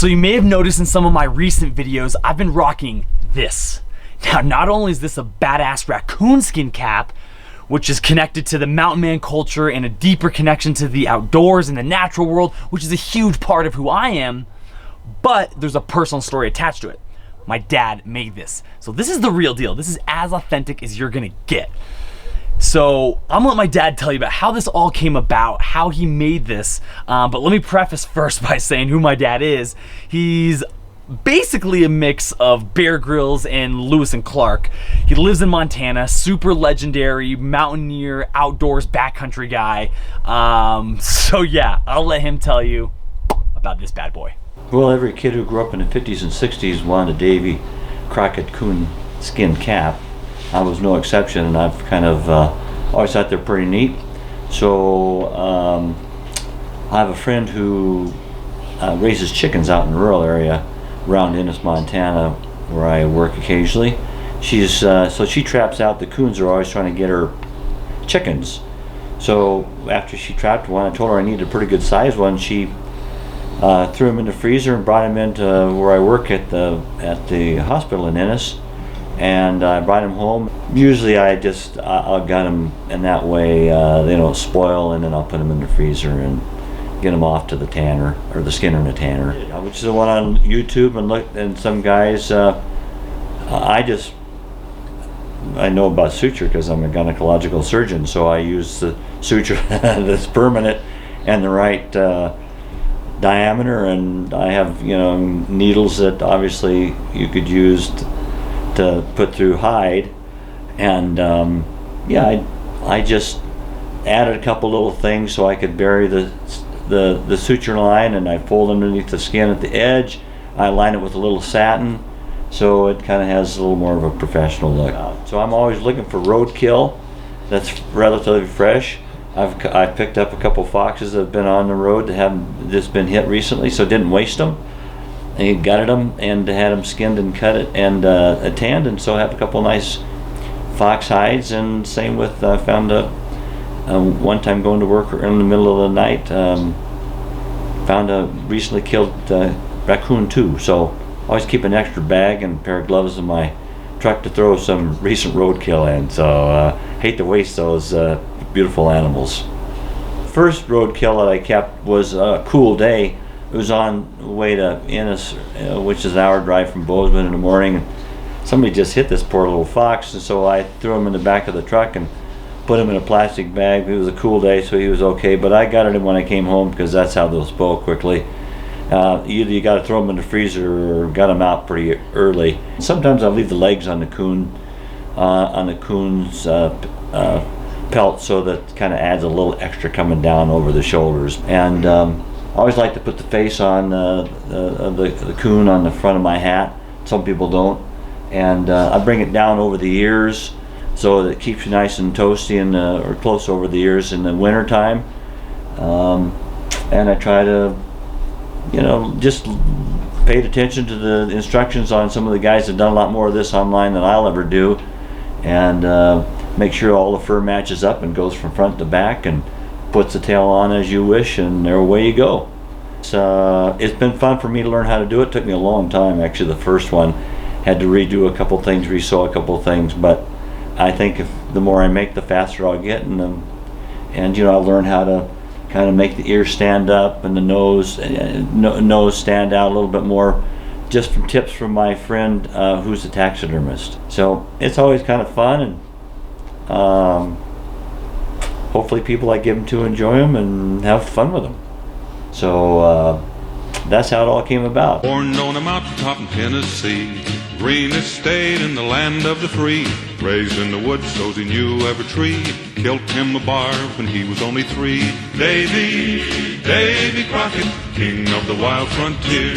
So you may have noticed in some of my recent videos, I've been rocking this. Now, not only is this a badass raccoon skin cap, which is connected to the mountain man culture and a deeper connection to the outdoors and the natural world, which is a huge part of who I am, but there's a personal story attached to it. My dad made this. So this is the real deal. This is as authentic as you're gonna get. So I'm gonna let my dad tell you about how this all came about, how he made this. But let me preface first by saying who my dad is. He's basically a mix of Bear Grylls and Lewis and Clark. He lives in Montana, super legendary mountaineer, outdoors backcountry guy. So yeah, I'll let him tell you about this bad boy. Well, every kid who grew up in the 50s and 60s wanted a Davy Crockett coon skin cap. I was no exception, and I've kind of always thought they're pretty neat. So I have a friend who raises chickens out in the rural area around Ennis, Montana, where I work occasionally. So she traps out. The coons are always trying to get her chickens. So after she trapped one, I told her I needed a pretty good sized one. She threw him in the freezer and brought him into where I work at the hospital in Ennis, and I brought him home. Usually I'll gut them in that way they don't spoil, and then I'll put them in the freezer and get them off to the tanner, or the skinner and the tanner, which is the one on YouTube. And some guys, I know about suture because I'm a gynecological surgeon, so I use the suture that's permanent and the right diameter, and I have needles that obviously you could use to put through hide, and I just added a couple little things so I could bury the suture line, and I fold underneath the skin at the edge. I line it with a little satin so it kind of has a little more of a professional look. So I'm always looking for roadkill that's relatively fresh. I've picked up a couple foxes that have been on the road that haven't just been hit recently, so didn't waste them. I gutted them and had them skinned and cut it and tanned, and so I have a couple nice fox hides. And same with I found one time going to work in the middle of the night, found a recently killed raccoon too. So I always keep an extra bag and a pair of gloves in my truck to throw some recent roadkill in. So hate to waste those beautiful animals. First roadkill that I kept was a cool day. It was on the way to Ennis, which is an hour drive from Bozeman, in the morning. Somebody just hit this poor little fox, and so I threw him in the back of the truck and put him in a plastic bag. It was a cool day, so he was okay, but I gutted him when I came home because that's how they'll spoil quickly. Either you got to throw them in the freezer or gut them out pretty early. Sometimes I leave the legs on the coon's pelt, so that kind of adds a little extra coming down over the shoulders. And I always like to put the face on the coon on the front of my hat. Some people don't, and I bring it down over the ears so that it keeps you nice and toasty and or close over the ears in the winter time. And I try to just paid attention to the instructions on some of the guys that have done a lot more of this online than I'll ever do, and make sure all the fur matches up and goes from front to back, and puts the tail on as you wish, and there away you go. It's been fun for me to learn how to do it. It took me a long time. Actually, the first one had to redo a couple things, resew a couple things, but I think the more I make, the faster I'll get, and I'll learn how to kind of make the ears stand up and the nose stand out a little bit more, just from tips from my friend who's a taxidermist. So it's always kind of fun, and hopefully people I give them to enjoy them and have fun with them. So that's how it all came about. Born on a mountaintop in Tennessee, greenest state in the land of the free. Raised in the woods so he knew every tree. Killed him a bar when he was only 3. Davy Crockett, king of the wild frontier.